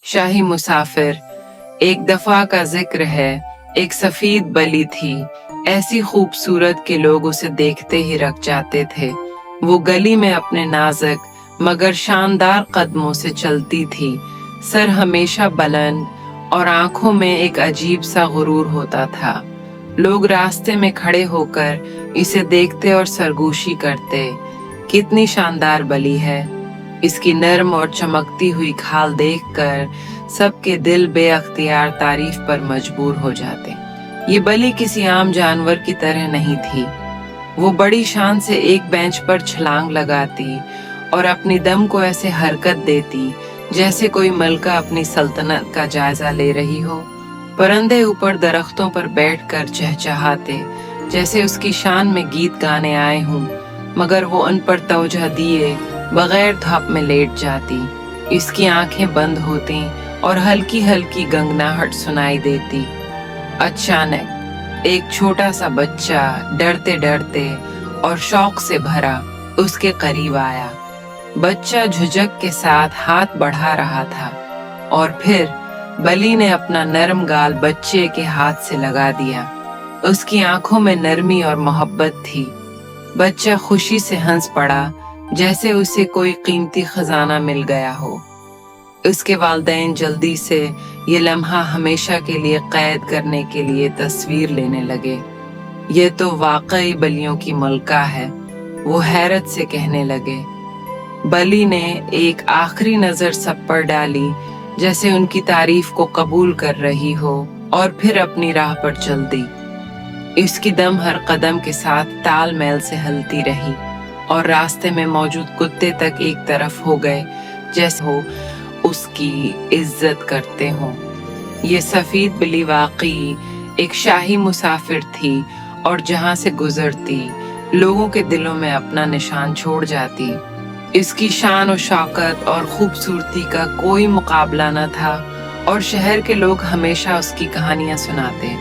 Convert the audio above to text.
शाही मुसाफिर। एक दफा का जिक्र है, एक सफेद बलि थी, ऐसी खूबसूरत कि लोग उसे देखते ही रख जाते थे। वो गली में अपने नाजुक मगर शानदार कदमों से चलती थी, सर हमेशा बुलंद और आंखों में एक अजीब सा गुरूर होता था। लोग रास्ते में खड़े होकर इसे देखते और सरगोशी करते, कितनी शानदार बलि है। इसकी नरम और चमकती हुई खाल देखकर सबके दिल बेअख्तियार तारीफ पर मजबूर हो जाते। ये बलि किसी आम जानवर की तरह नहीं थी। वो बड़ी शान से एक बेंच पर छलांग लगाती और अपनी दम को ऐसे हरकत देती जैसे कोई मलका अपनी सल्तनत का जायजा ले रही हो। परिंदे ऊपर दरख्तों पर बैठकर चहचहाते जैसे उसकी शान में गीत गाने आए हों, मगर वो उन पर तवज्जो दिए बगैर धप में लेट जाती। इसकी आंखें बंद होती और हल्की हल्की गंगनाहट सुनाई देती। अचानक एक छोटा सा बच्चा डरते डरते और शौक से भरा उसके करीब आया। बच्चा झुझक के साथ हाथ बढ़ा रहा था और फिर बलि ने अपना नरम गाल बच्चे के हाथ से लगा दिया। उसकी आंखों में नरमी और मोहब्बत थी। बच्चा खुशी से हंस पड़ा जैसे उसे कोई कीमती खजाना मिल गया हो। उसके वालिदैन जल्दी से ये लम्हा हमेशा के लिए कैद करने के लिए तस्वीर लेने लगे। ये तो वाकई बलियों की मलका है, वो हैरत से कहने लगे। बलि ने एक आखिरी नजर सब पर डाली जैसे उनकी तारीफ को कबूल कर रही हो और फिर अपनी राह पर चल दी। इसकी दम हर कदम के साथ तालमेल से हिलती रही और रास्ते में मौजूद कुत्ते तक एक तरफ हो गए जैसे हो उसकी इज्जत करते हों। ये सफेद बिल्ली वाकई एक शाही मुसाफिर थी और जहां से गुजरती लोगों के दिलों में अपना निशान छोड़ जाती। इसकी शान और शौकत और खूबसूरती का कोई मुकाबला न था और शहर के लोग हमेशा उसकी कहानियां सुनाते।